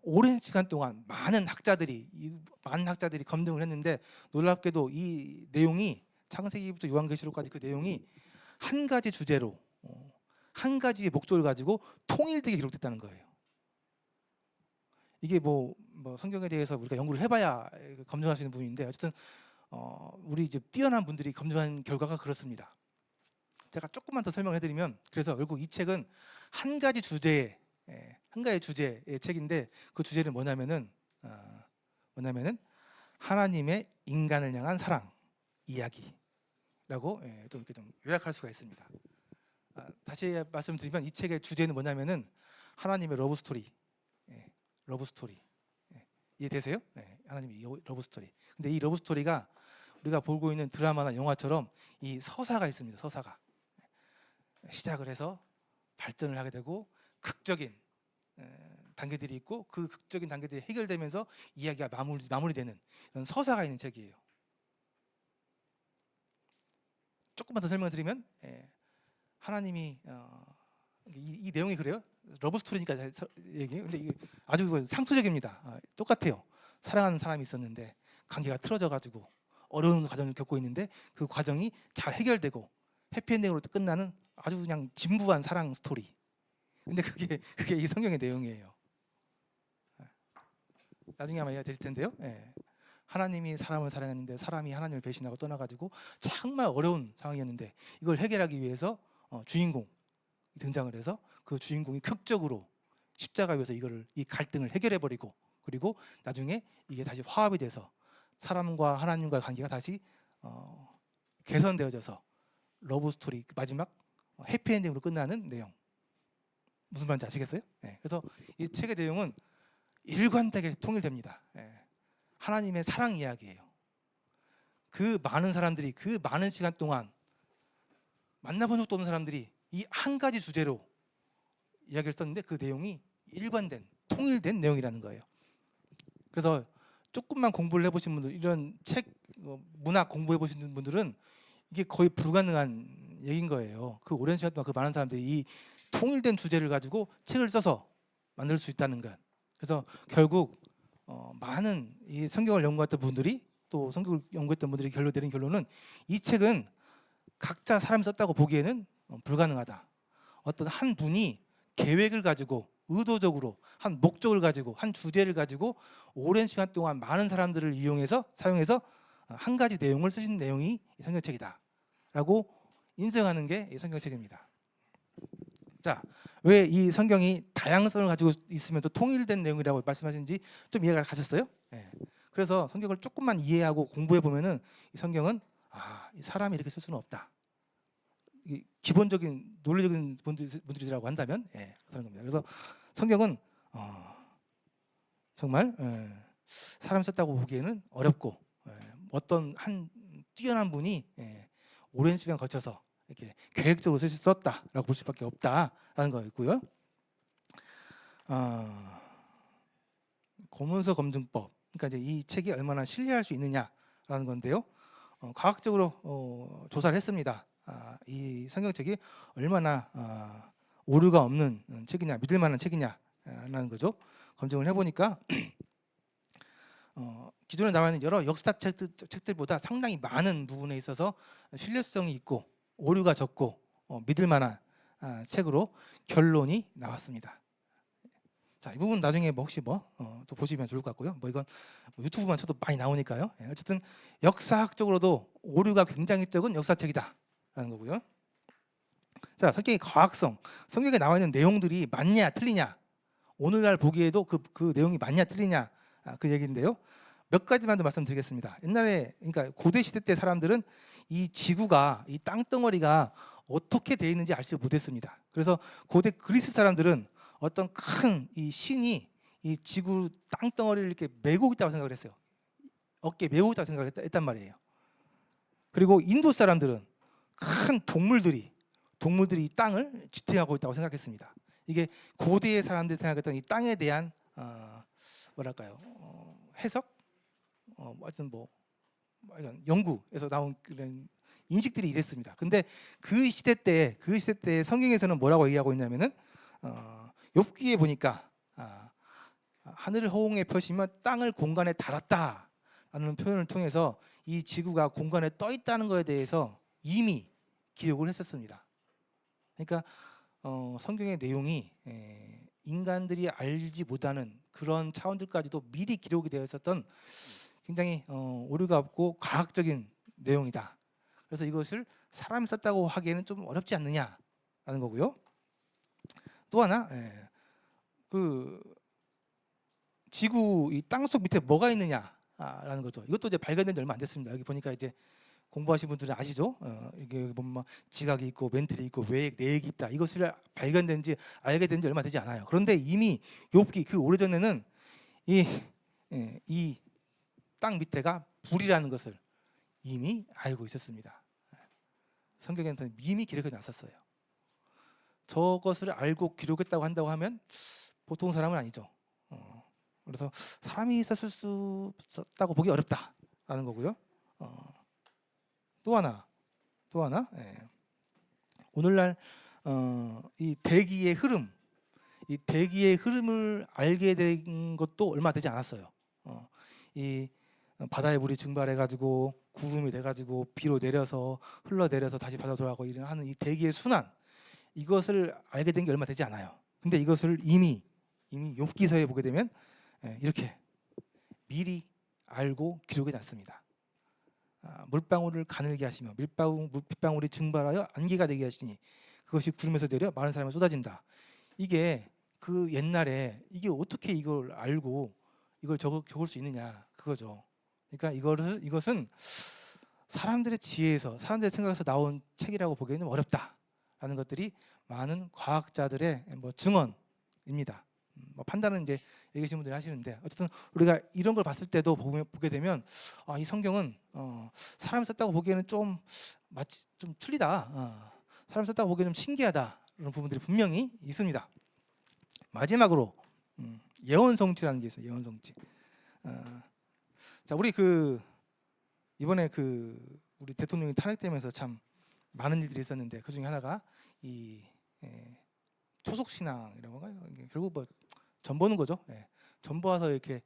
오랜 시간 동안 많은 학자들이 검증을 했는데 놀랍게도 이 내용이 창세기부터 요한계시록까지 그 내용이 한 가지 주제로 한 가지의 목적을 가지고 통일되게 기록됐다는 거예요. 이게 뭐 성경에 대해서 우리가 연구를 해봐야 검증할 수 있는 부분인데 어쨌든 우리 이제 뛰어난 분들이 검증한 결과가 그렇습니다. 제가 조금만 더 설명을 해드리면 그래서 결국 이 책은 한 가지 주제의 책인데 그 주제는 뭐냐면은 하나님의 인간을 향한 사랑 이야기라고 또 이렇게 좀 요약할 수가 있습니다. 다시 말씀드리면 이 책의 주제는 뭐냐면은 하나님의 러브 스토리. 이해되세요? 하나님의 러브 스토리. 근데 이 러브 스토리가 우리가 보고 있는 드라마나 영화처럼 이 서사가 있습니다. 서사가 시작을 해서 발전을 하게 되고 극적인 단계들이 있고 그 극적인 단계들이 해결되면서 이야기가 마무리되는 이런 서사가 있는 책이에요. 조금만 더 설명을 드리면 하나님이 이 내용이 그래요. 러브 스토리니까 얘기해요. 근데 이게 아주 상투적입니다. 똑같아요. 사랑하는 사람이 있었는데 관계가 틀어져가지고 어려운 과정을 겪고 있는데 그 과정이 잘 해결되고 해피엔딩으로 끝나는 아주 그냥 진부한 사랑 스토리. 근데 그게 이 성경의 내용이에요. 나중에 아마 이해가 되실 텐데요. 하나님이 사람을 사랑했는데 사람이 하나님을 배신하고 떠나가지고 정말 어려운 상황이었는데 이걸 해결하기 위해서 주인공이 등장을 해서 그 주인공이 극적으로 십자가 위에서 이 갈등을 해결해버리고 그리고 나중에 이게 다시 화합이 돼서 사람과 하나님과의 관계가 다시 개선되어져서 러브 스토리 마지막 해피엔딩으로 끝나는 내용. 무슨 말인지 아시겠어요? 그래서 이 책의 내용은 일관되게 통일됩니다. 하나님의 사랑 이야기예요. 그 많은 사람들이 그 많은 시간 동안 만나본 적도 없는 사람들이 이 한 가지 주제로 이야기를 썼는데 그 내용이 일관된 통일된 내용이라는 거예요. 그래서 조금만 공부를 해보신 분들, 이런 책 문학 공부해 보신 분들은 이게 거의 불가능한 얘기인 거예요. 그 오랜 시간 동안 그 많은 사람들이 이 통일된 주제를 가지고 책을 써서 만들 수 있다는 것. 그래서 결국 많은 이 성경을 연구했던 분들이 또 성경을 연구했던 분들이 내린 결론은 이 책은 각자 사람이 썼다고 보기에는 불가능하다. 어떤 한 분이 계획을 가지고 의도적으로 한 목적을 가지고 한 주제를 가지고 오랜 시간 동안 많은 사람들을 사용해서 한 가지 내용을 쓰신 내용이 이 성경책이다라고 인정하는 게 이 성경책입니다. 자, 왜 이 성경이 다양성을 가지고 있으면서 통일된 내용이라고 말씀하시는지 좀 이해가 가셨어요? 그래서 성경을 조금만 이해하고 공부해 보면은 이 성경은 이 사람이 이렇게 쓸 수는 없다. 기본적인 논리적인 분들이라고 한다면 그런 겁니다. 그래서 성경은 정말 사람이 썼다고 보기에는 어렵고 어떤 한 뛰어난 분이 오랜 시간 거쳐서 이렇게 계획적으로 썼다라고 볼 수밖에 없다라는 거였고요. 고문서 검증법, 그러니까 이제 이 책이 얼마나 신뢰할 수 있느냐라는 건데요. 과학적으로 조사를 했습니다. 이 성경책이 얼마나 오류가 없는 책이냐, 믿을 만한 책이냐라는 거죠. 검증을 해보니까 기존에 나와 있는 여러 역사 책들보다 상당히 많은 부분에 있어서 신뢰성이 있고 오류가 적고 믿을 만한 책으로 결론이 나왔습니다. 자, 이 부분 나중에 혹시 또 보시면 좋을 것 같고요. 이건 유튜브만 쳐도 많이 나오니까요. 어쨌든 역사학적으로도 오류가 굉장히 적은 역사책이다라는 거고요. 자, 성경의 과학성, 성경에 나와 있는 내용들이 맞냐 틀리냐, 오늘날 보기에도 그 내용이 맞냐 틀리냐 그 얘기인데요. 몇 가지만 더 말씀드리겠습니다. 옛날에, 그러니까 고대 시대 때 사람들은 이 지구가, 이 땅덩어리가 어떻게 되어 있는지 알지 못했습니다. 그래서 고대 그리스 사람들은 어떤 큰 이 신이 이 지구 땅덩어리를 이렇게 메고 있다고 생각을 했어요. 어깨에 메고 있다고 생각을 했단 말이에요. 그리고 인도 사람들은 큰 동물들이 이 땅을 지탱하고 있다고 생각했습니다. 이게 고대의 사람들이 생각했던 이 땅에 대한 뭐랄까요, 해석, 하여튼 연구에서 나온 그런 인식들이 이랬습니다. 근데 그 시대 때 성경에서는 뭐라고 얘기하고 있냐면은 욥기에 보니까 하늘을 허공에 펴시며 땅을 공간에 달았다라는 표현을 통해서 이 지구가 공간에 떠 있다는 것에 대해서 이미 기록을 했었습니다. 그러니까 성경의 내용이 인간들이 알지 못하는 그런 차원들까지도 미리 기록이 되어 있었던 굉장히 오류가 없고 과학적인 내용이다. 그래서 이것을 사람이 썼다고 하기에는 좀 어렵지 않느냐라는 거고요. 또 하나, 그 지구 이 땅속 밑에 뭐가 있느냐라는 거죠. 이것도 이제 발견된 지 얼마 안 됐습니다. 여기 보니까 이제 공부하신 분들은 아시죠? 이게 보면 지각이 있고 멘틀이 있고 내액이 있다. 이것을 발견된 지 알게 된 지 얼마 되지 않아요. 그런데 이미 욥기 그 오래전에는 이 땅 밑에가 불이라는 것을 이미 알고 있었습니다. 성경에는 이미 기록해 놨었어요. 저것을 알고 기록했다고 한다고 하면 보통 사람은 아니죠. 그래서 사람이 있었을 수 있었다고 보기 어렵다라는 거고요. 또 하나, 예. 오늘날 이 대기의 흐름, 이 대기의 흐름을 알게 된 것도 얼마 되지 않았어요. 이 바다의 물이 증발해가지고 구름이 돼가지고 비로 내려서 흘러내려서 다시 바다 돌아가고 하는 이 대기의 순환, 이것을 알게 된 게 얼마 되지 않아요. 근데 이것을 이미 욥기서에 보게 되면 이렇게 미리 알고 기록해 놨습니다. 물방울을 가늘게 하시며 빗방울이 증발하여 안개가 되게 하시니 그것이 구름에서 내려 많은 사람을 쏟아진다. 이게 그 옛날에 이게 어떻게 이걸 알고 이걸 적을 수 있느냐 그거죠. 그러니까 이것은 사람들의 지혜에서 사람들의 생각에서 나온 책이라고 보기에는 어렵다라는 것들이 많은 과학자들의 증언입니다. 판단은 이제 여기 계신 분들이 하시는데 어쨌든 우리가 이런 걸 봤을 때도 보게 되면 이 성경은 사람이 썼다고 보기에는 좀 틀리다. 사람이 썼다고 보기에는 좀 신기하다. 그런 부분들이 분명히 있습니다. 마지막으로 예언 성취라는 게 있어요. 예언 성취. 자, 우리 이번에 우리 대통령이 탄핵되면서 참 많은 일들이 있었는데 그 중에 하나가 이 토속 신앙이라고 할까요? 결국 전 보는 거죠. 전 보아서 이렇게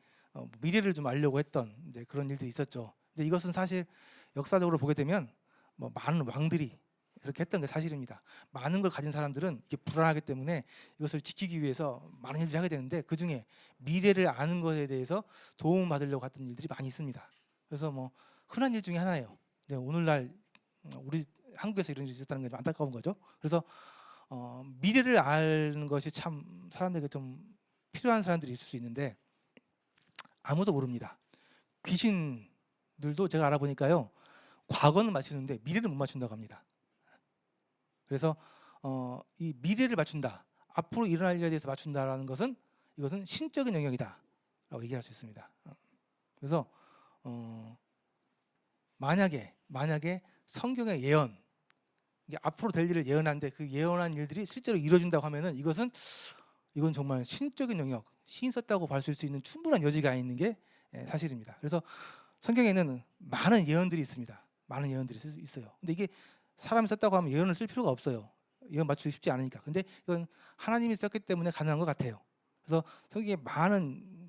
미래를 좀 알려고 했던 이제 그런 일들이 있었죠. 근데 이것은 사실 역사적으로 보게 되면 많은 왕들이 그렇게 했던 게 사실입니다. 많은 걸 가진 사람들은 이게 불안하기 때문에 이것을 지키기 위해서 많은 일들을 하게 되는데 그 중에 미래를 아는 것에 대해서 도움 받으려고 했던 일들이 많이 있습니다. 그래서 흔한 일 중에 하나예요. 오늘날 우리 한국에서 이런 일이 있었다는 게 좀 안타까운 거죠. 그래서 미래를 아는 것이 참 사람들에게 좀 필요한 사람들이 있을 수 있는데 아무도 모릅니다. 귀신들도 제가 알아보니까요, 과거는 맞추는데 미래를 못 맞춘다고 합니다. 그래서 이 미래를 맞춘다, 앞으로 일어날 일에 대해서 맞춘다라는 것은 이것은 신적인 영역이다라고 얘기할 수 있습니다. 그래서 만약에 성경의 예언, 이게 앞으로 될 일을 예언하는데 그 예언한 일들이 실제로 이루어진다고 하면은 이건 정말 신적인 영역, 신이 썼다고 봤을 수 있는 충분한 여지가 있는 게 사실입니다. 그래서 성경에는 많은 예언들이 있습니다. 많은 예언들이 있어요. 근데 이게 사람이 썼다고 하면 예언을 쓸 필요가 없어요. 예언 맞추기 쉽지 않으니까. 근데 이건 하나님이 썼기 때문에 가능한 것 같아요. 그래서 성경에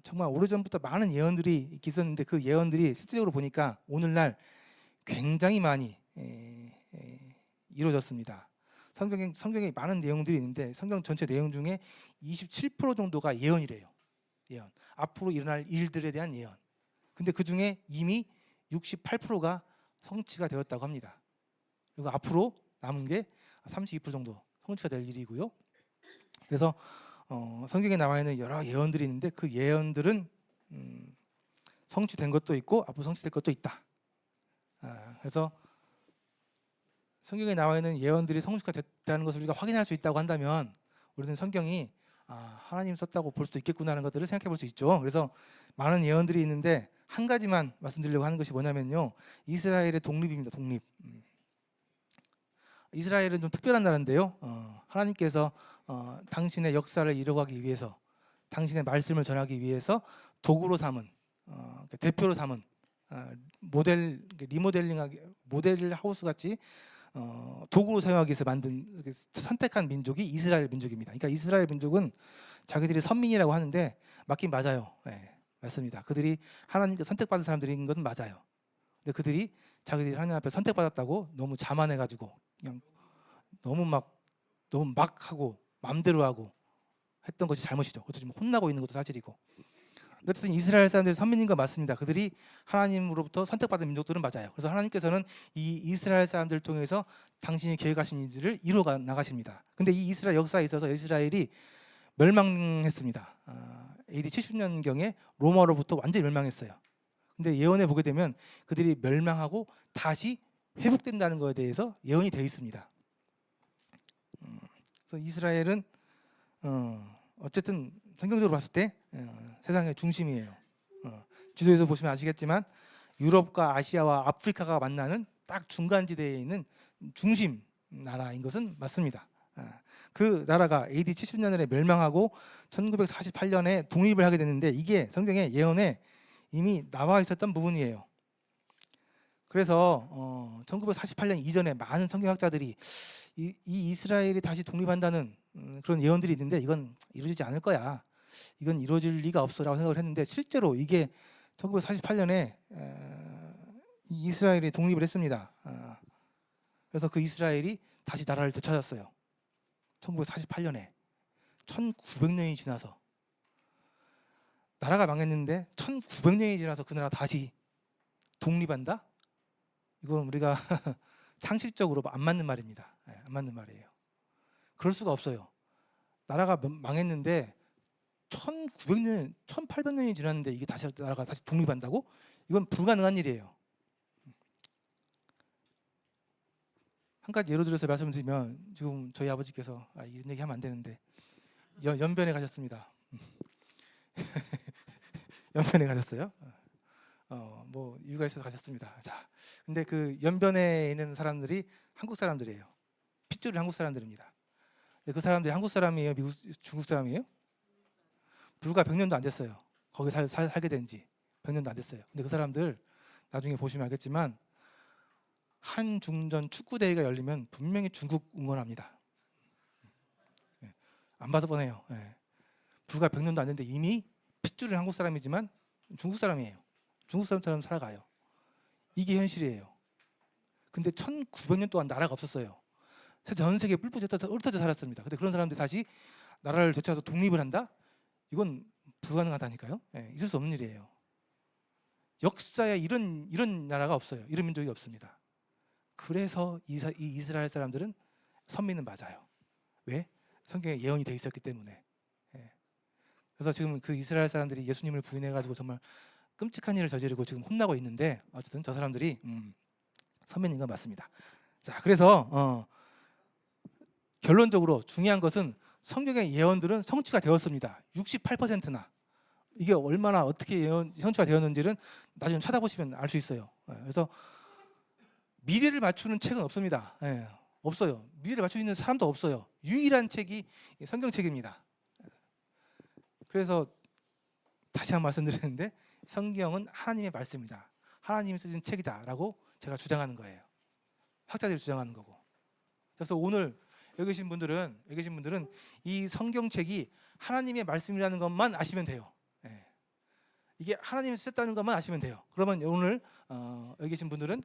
정말 오래전부터 많은 예언들이 있었는데 그 예언들이 실질적으로 보니까 오늘날 굉장히 많이 이루어졌습니다. 성경에 많은 내용들이 있는데 성경 전체 내용 중에 27% 정도가 예언이래요. 예언. 앞으로 일어날 일들에 대한 예언. 근데 그 중에 이미 68%가 성취가 되었다고 합니다. 그리고 앞으로 남은 게 32% 정도 성취가 될 일이고요. 그래서 성경에 나와 있는 여러 예언들이 있는데 그 예언들은 성취된 것도 있고 앞으로 성취될 것도 있다. 그래서 성경에 나와 있는 예언들이 성취가 됐다는 것을 우리가 확인할 수 있다고 한다면 우리는 성경이 하나님 썼다고 볼 수도 있겠구나 하는 것들을 생각해 볼 수 있죠. 그래서 많은 예언들이 있는데 한 가지만 말씀드리려고 하는 것이 뭐냐면요, 이스라엘의 독립입니다. 독립. 이스라엘은 좀 특별한 나라인데요, 하나님께서 당신의 역사를 이뤄가기 위해서, 당신의 말씀을 전하기 위해서 도구로 삼은, 대표로 삼은 리모델링하기, 모델 하우스 같이 도구로 사용하기 위해서 선택한 민족이 이스라엘 민족입니다. 그러니까 이스라엘 민족은 자기들이 선민이라고 하는데 맞긴 맞아요. 맞습니다. 그들이 하나님께 선택받은 사람들인 것은 맞아요. 근데 그들이 자기들이 하나님 앞에 선택받았다고 너무 자만해가지고 그냥 너무 막 하고 마음대로 하고 했던 것이 잘못이죠. 그래서 지금 혼나고 있는 것도 사실이고. 어쨌든 이스라엘 사람들이 선민인 건 맞습니다. 그들이 하나님으로부터 선택받은 민족들은 맞아요. 그래서 하나님께서는 이 이스라엘 사람들을 통해서 당신이 계획하신 일들을 이루어 나가십니다. 근데 이 이스라엘 역사에 있어서 이스라엘이 멸망했습니다. AD 70년경에 로마로부터 완전히 멸망했어요. 근데 예언에 보게 되면 그들이 멸망하고 다시 회복된다는 것에 대해서 예언이 되어 있습니다. 그래서 이스라엘은 어쨌든 성경적으로 봤을 때 세상의 중심이에요. 지도에서 보시면 아시겠지만 유럽과 아시아와 아프리카가 만나는 딱 중간지대에 있는 중심 나라인 것은 맞습니다. 그 나라가 AD 70년에 멸망하고 1948년에 독립을 하게 됐는데 이게 성경의 예언에 이미 나와 있었던 부분이에요. 그래서 1948년 이전에 많은 성경학자들이 이 이스라엘이 다시 독립한다는 그런 예언들이 있는데 이건 이루어지지 않을 거야. 이건 이루어질 리가 없어라고 생각을 했는데 실제로 이게 1948년에 이스라엘이 독립을 했습니다. 그래서 그 이스라엘이 다시 나라를 되찾았어요. 1948년에 1900년이 지나서 나라가 망했는데 1900년이 지나서 그 나라 다시 독립한다? 이건 우리가 상식적으로 안 맞는 말입니다. 안 맞는 말이에요. 그럴 수가 없어요. 나라가 망했는데 1900년, 1800년이 지났는데 이게 다시 나라가 다시 독립한다고? 이건 불가능한 일이에요. 한 가지 예로 들어서 말씀드리면 지금 저희 아버지께서 이런 얘기 하면 안 되는데 연변에 가셨습니다. 연변에 가셨어요. 뭐 이유가 있어서 가셨습니다. 자, 근데 그 연변에 있는 사람들이 한국 사람들이에요. 핏줄이 한국 사람들입니다. 근데 그 사람들이 한국 사람이에요, 미국 중국 사람이에요? 불과 100년도 안 됐어요. 거기 살게 된지 100년도 안 됐어요. 근데 그 사람들 나중에 보시면 알겠지만 한중전 축구 대회가 열리면 분명히 중국 응원합니다. 안 봐도 뻔해요. 불과 100년도 안 됐는데 이미 핏줄은 한국 사람이지만 중국 사람이에요. 중국 사람처럼 살아가요. 이게 현실이에요. 근데 1900년 동안 나라가 없었어요. 전 세계에 뿔뿔이 흩어져 살았습니다. 근데 그런 사람들이 다시 나라를 되찾아서 독립을 한다? 이건 불가능하다니까요. 있을 수 없는 일이에요. 역사에 이런 나라가 없어요. 이런 민족이 없습니다. 그래서 이 이스라엘 사람들은 선민은 맞아요. 왜? 성경에 예언이 돼 있었기 때문에. 그래서 지금 그 이스라엘 사람들이 예수님을 부인해가지고 정말 끔찍한 일을 저지르고 지금 혼나고 있는데 어쨌든 저 사람들이 선민인 건 맞습니다. 자, 그래서 결론적으로 중요한 것은 성경의 예언들은 성취가 되었습니다. 68%나. 이게 얼마나 어떻게 성취가 되었는지는 나중에 찾아보시면 알 수 있어요. 그래서 미래를 맞추는 책은 없습니다. 없어요. 미래를 맞출 수 있는 사람도 없어요. 유일한 책이 성경책입니다. 그래서 다시 한번 말씀드리는데 성경은 하나님의 말씀이다. 하나님이 쓰신 책이다라고 제가 주장하는 거예요. 학자들이 주장하는 거고. 그래서 오늘 여기 계신 분들은 이 성경책이 하나님의 말씀이라는 것만 아시면 돼요. 이게 하나님이 쓰셨다는 것만 아시면 돼요. 그러면 오늘 여기 계신 분들은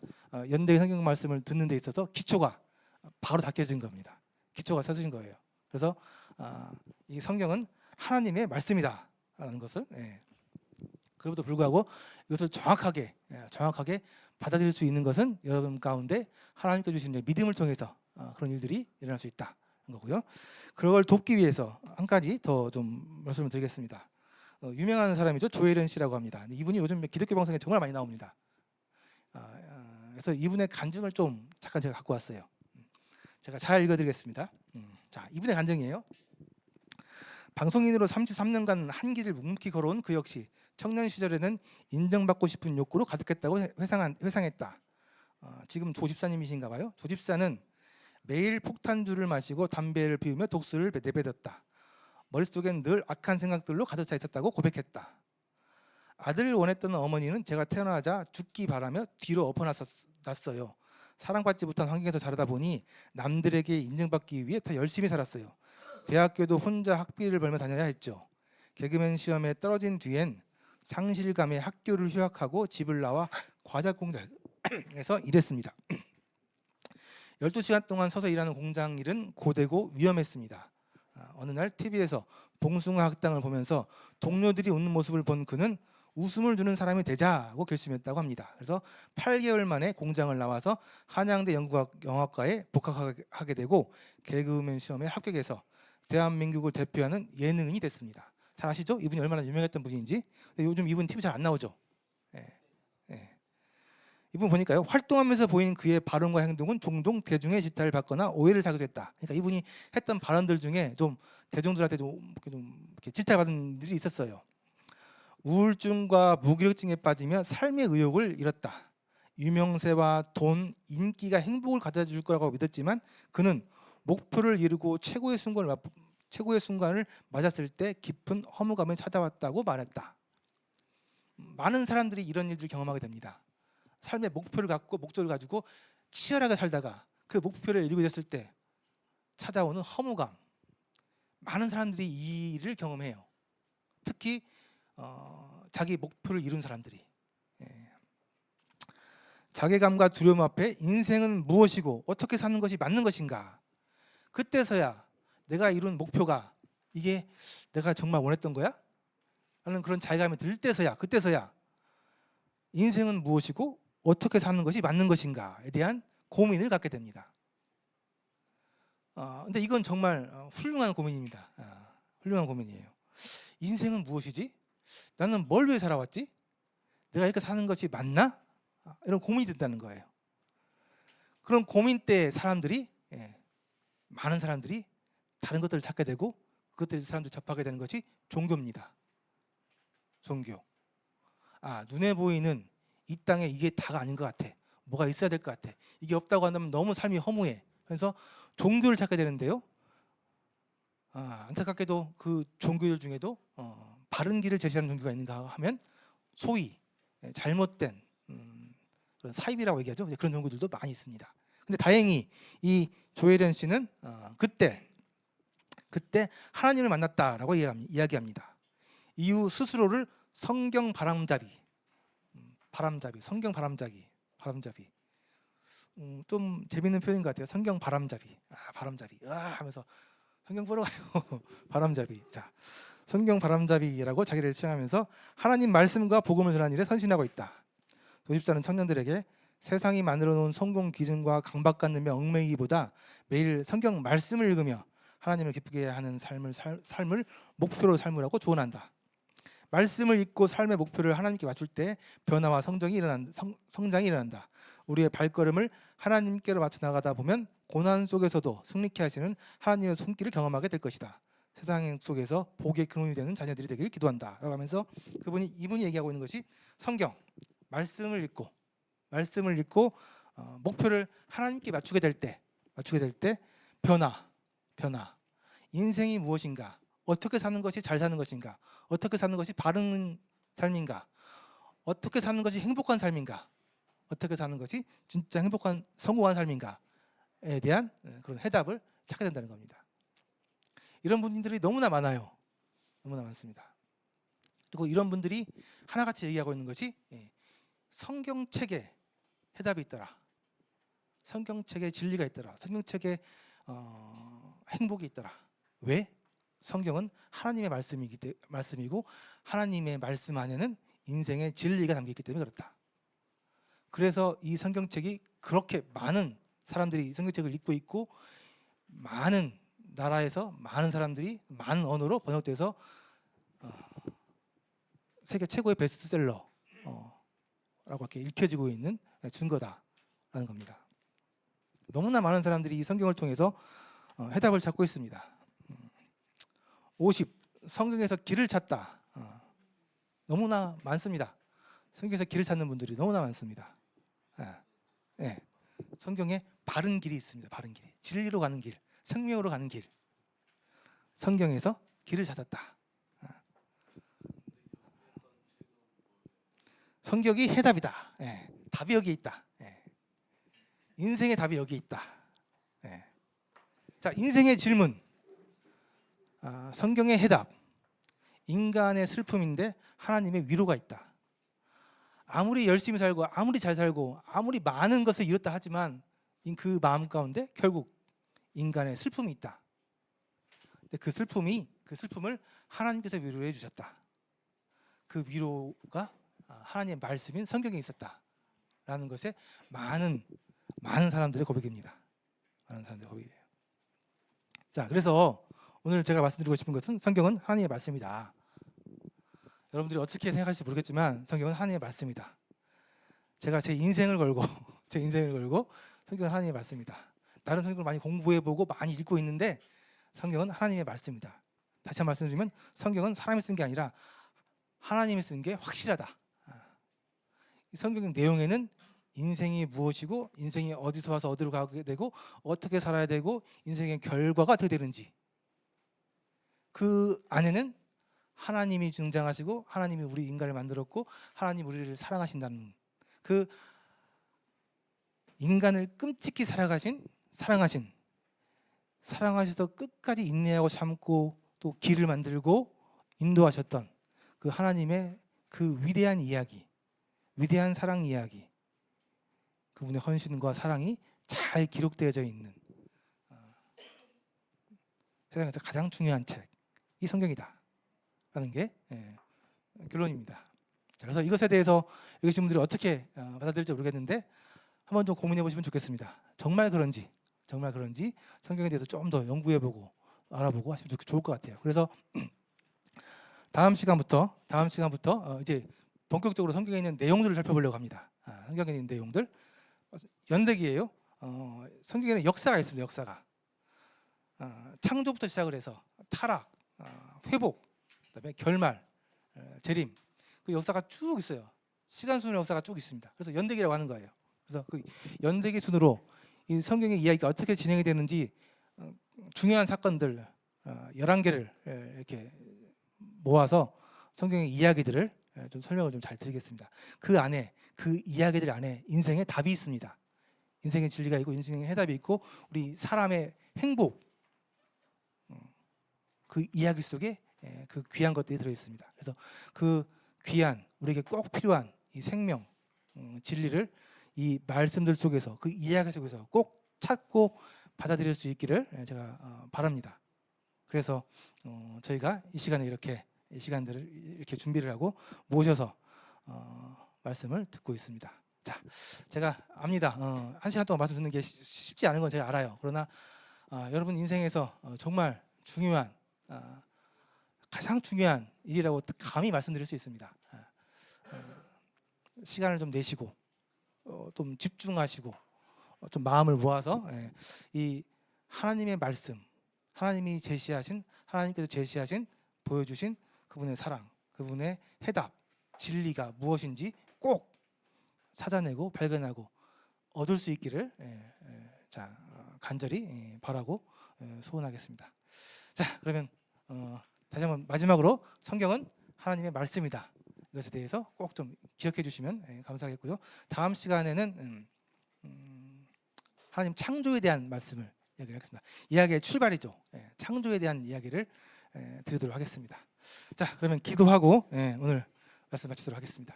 연대 성경 말씀을 듣는 데 있어서 기초가 바로 닦여진 겁니다. 기초가 서진 거예요. 그래서 이 성경은 하나님의 말씀이다라는 것을 그럼에도 불구하고 이것을 정확하게 받아들일 수 있는 것은 여러분 가운데 하나님께 주신 믿음을 통해서 그런 일들이 일어날 수 있다는 거고요. 그걸 돕기 위해서 한 가지 더 좀 말씀을 드리겠습니다. 유명한 사람이죠. 조혜련 씨라고 합니다. 이분이 요즘 기독교 방송에 정말 많이 나옵니다. 그래서 이분의 간증을 좀 잠깐 제가 갖고 왔어요. 제가 잘 읽어드리겠습니다. 자, 이분의 간증이에요. 방송인으로 33년간 한 길을 묵묵히 걸어온 그 역시 청년 시절에는 인정받고 싶은 욕구로 가득했다고 회상했다. 지금 조 집사님이신가 봐요. 조 집사는 매일 폭탄주를 마시고 담배를 피우며 독수를 내뱉었다. 머릿속엔 늘 악한 생각들로 가득 차 있었다고 고백했다. 아들을 원했던 어머니는 제가 태어나자 죽기 바라며 뒤로 엎어놨어요. 사랑받지 못한 환경에서 자라다 보니 남들에게 인정받기 위해 더 열심히 살았어요. 대학교도 혼자 학비를 벌며 다녀야 했죠. 개그맨 시험에 떨어진 뒤엔 상실감에 학교를 휴학하고 집을 나와 과자 공장에서 일했습니다. 12시간 동안 서서 일하는 공장 일은 고되고 위험했습니다. 어느 날 TV에서 봉숭아 학당을 보면서 동료들이 웃는 모습을 본 그는 웃음을 주는 사람이 되자고 결심했다고 합니다. 그래서 8개월 만에 공장을 나와서 한양대 영화과에 복학하게 되고 개그맨 시험에 합격해서 대한민국을 대표하는 예능인이 됐습니다. 잘 아시죠? 이분이 얼마나 유명했던 분인지. 요즘 이분 TV 잘 안 나오죠? 이분 보니까요, 활동하면서 보이는 그의 발언과 행동은 종종 대중의 질타를 받거나 오해를 사기도 했다. 그러니까 이분이 했던 발언들 중에 좀 대중들한테 좀 이렇게 질타를 받은 일이 있었어요. 우울증과 무기력증에 빠지며 삶의 의욕을 잃었다. 유명세와 돈, 인기가 행복을 가져다 줄 거라고 믿었지만 그는 목표를 이루고 최고의 순간을 맞았을 때 깊은 허무감이 찾아왔다고 말했다. 많은 사람들이 이런 일들을 경험하게 됩니다. 삶의 목표를 갖고 목적을 가지고 치열하게 살다가 그 목표를 이루게 됐을 때 찾아오는 허무감. 많은 사람들이 이 일을 경험해요. 특히 자기 목표를 이룬 사람들이. 자괴감과 두려움 앞에 인생은 무엇이고 어떻게 사는 것이 맞는 것인가? 그때서야 내가 이룬 목표가 이게 내가 정말 원했던 거야? 라는 그런 자괴감이 들 때서야, 그때서야 인생은 무엇이고 어떻게 사는 것이 맞는 것인가에 대한 고민을 갖게 됩니다. 근데 이건 정말 훌륭한 고민입니다. 훌륭한 고민이에요. 인생은 무엇이지? 나는 뭘 위해 살아왔지? 내가 이렇게 사는 것이 맞나? 이런 고민이 든다는 거예요. 그런 고민 때 사람들이 많은 사람들이 다른 것들을 찾게 되고 그것들 사람들이 접하게 되는 것이 종교입니다. 종교. 눈에 보이는 이 땅에 이게 다가 아닌 것 같아. 뭐가 있어야 될 것 같아. 이게 없다고 한다면 너무 삶이 허무해. 그래서 종교를 찾게 되는데요. 안타깝게도 그 종교들 중에도 바른 길을 제시하는 종교가 있는가 하면 소위 잘못된 그런 사입이라고 얘기하죠. 그런 종교들도 많이 있습니다. 근데 다행히 이 조혜련 씨는 그때 하나님을 만났다라고 이야기합니다. 이후 스스로를 성경 바람잡이, 성경 바람잡이. 좀 재밌는 표현인 것 같아요. 성경 바람잡이, 하면서 성경 보러 가요. 바람잡이. 자, 성경 바람잡이라고 자기를 칭하면서 하나님 말씀과 복음을 전하는 일에 선신하고 있다. 도집사는 청년들에게 세상이 만들어 놓은 성공 기준과 강박관념에 얽매이기보다 매일 성경 말씀을 읽으며 하나님을 기쁘게 하는 삶을 목표로 삶으라고 조언한다. 말씀을 읽고 삶의 목표를 하나님께 맞출 때 변화와 성장이 일어난다. 우리의 발걸음을 하나님께로 맞춰 나가다 보면 고난 속에서도 승리케 하시는 하나님의 손길을 경험하게 될 것이다. 세상 속에서 복의 근원이 되는 자녀들이 되기를 기도한다. 라고 하면서 이분이 얘기하고 있는 것이 성경 말씀을 읽고 목표를 하나님께 맞추게 될 때 변화. 인생이 무엇인가? 어떻게 사는 것이 잘 사는 것인가? 어떻게 사는 것이 바른 삶인가? 어떻게 사는 것이 행복한 삶인가? 어떻게 사는 것이 진짜 행복한 성공한 삶인가에 대한 그런 해답을 찾게 된다는 겁니다. 이런 분들이 너무나 많아요. 너무나 많습니다. 그리고 이런 분들이 하나같이 얘기하고 있는 것이 성경책에 해답이 있더라. 성경책에 진리가 있더라. 성경책에 행복이 있더라. 왜? 성경은 하나님의 말씀이고 하나님의 말씀 안에는 인생의 진리가 담겨있기 때문에 그렇다. 그래서 이 성경책이 그렇게 많은 사람들이 이 성경책을 읽고 있고 많은 나라에서 많은 사람들이 많은 언어로 번역돼서 세계 최고의 베스트셀러라고 이렇게 읽혀지고 있는 증거다라는 겁니다. 너무나 많은 사람들이 이 성경을 통해서 해답을 찾고 있습니다. 50. 성경에서 길을 찾다. 너무나 많습니다. 성경에서 길을 찾는 분들이 너무나 많습니다. 성경에 바른 길이 있습니다. 바른 길, 진리로 가는 길, 생명으로 가는 길. 성경에서 길을 찾았다. 성경이 해답이다. 답이 여기 있다. 인생의 답이 여기 있다. 자, 인생의 질문. 성경의 해답. 인간의 슬픔인데 하나님의 위로가 있다. 아무리 열심히 살고 아무리 잘 살고 아무리 많은 것을 이뤘다 하지만 그 마음 가운데 결국 인간의 슬픔이 있다. 근데 그 슬픔을 하나님께서 위로해 주셨다. 그 위로가 하나님의 말씀인 성경에 있었다라는 것에 많은 사람들의 고백입니다. 많은 사람들의 고백이에요. 자, 그래서 오늘 제가 말씀드리고 싶은 것은 성경은 하나님의 말씀이다. 여러분들이 어떻게 생각하실지 모르겠지만 성경은 하나님의 말씀이다. 제가 제 인생을 걸고 성경은 하나님의 말씀이다. 다른 성경을 많이 공부해보고 많이 읽고 있는데 성경은 하나님의 말씀이다. 다시 한번 말씀드리면 성경은 사람이 쓴 게 아니라 하나님이 쓴 게 확실하다. 이 성경 내용에는 인생이 무엇이고 인생이 어디서 와서 어디로 가게 되고 어떻게 살아야 되고 인생의 결과가 어떻게 되는지 그 안에는 하나님이 등장하시고 하나님이 우리 인간을 만들었고 하나님 우리를 사랑하신다는 그 인간을 끔찍히 사랑하셔서 끝까지 인내하고 참고 또 길을 만들고 인도하셨던 그 하나님의 그 위대한 이야기, 위대한 사랑 이야기, 그분의 헌신과 사랑이 잘 기록되어져 있는 세상에서 가장 중요한 책이 성경이다라는 게 결론입니다. 그래서 이것에 대해서 여기 계신 분들이 어떻게 받아들일지 모르겠는데 한번 좀 고민해 보시면 좋겠습니다. 정말 그런지 성경에 대해서 좀 더 연구해보고 알아보고 하시면 좋을 것 같아요. 그래서 다음 시간부터 이제 본격적으로 성경에 있는 내용들을 살펴보려고 합니다. 성경에 있는 내용들 연대기예요. 성경에는 역사가 있습니다. 역사가 창조부터 시작을 해서 타락, 회복, 그다음에 결말, 재림 그 역사가 쭉 있어요. 시간 순의 역사가 쭉 있습니다. 그래서 연대기라고 하는 거예요. 그래서 그 연대기 순으로 이 성경의 이야기가 어떻게 진행이 되는지 중요한 사건들 11개를 이렇게 모아서 성경의 이야기들을 좀 설명을 좀 잘 드리겠습니다. 그 안에 그 이야기들 안에 인생의 답이 있습니다. 인생의 진리가 있고 인생의 해답이 있고 우리 사람의 행복 그 이야기 속에 그 귀한 것들이 들어 있습니다. 그래서 그 귀한 우리에게 꼭 필요한 이 생명 진리를 이 말씀들 속에서 그 이야기 속에서 꼭 찾고 받아들일 수 있기를 제가 바랍니다. 그래서 저희가 이 시간에 이렇게 이 시간들을 이렇게 준비를 하고 모셔서 말씀을 듣고 있습니다. 자, 제가 압니다. 1시간 동안 말씀 듣는 게 쉽지 않은 건 제가 알아요. 그러나 여러분 인생에서 정말 중요한 가장 중요한 일이라고 감히 말씀드릴 수 있습니다. 시간을 좀 내시고 좀 집중하시고 좀 마음을 모아서 이 하나님의 말씀, 하나님께서 제시하신 보여주신 그분의 사랑, 그분의 해답, 진리가 무엇인지 꼭 찾아내고 발견하고 얻을 수 있기를 자 간절히 바라고 소원하겠습니다. 자, 그러면 다시 한번 마지막으로 성경은 하나님의 말씀이다. 이것에 대해서 꼭 좀 기억해 주시면 감사하겠고요. 다음 시간에는 하나님 창조에 대한 말씀을 이야기하겠습니다. 이야기의 출발이죠. 창조에 대한 이야기를 드리도록 하겠습니다. 자, 그러면 기도하고 오늘 말씀 마치도록 하겠습니다.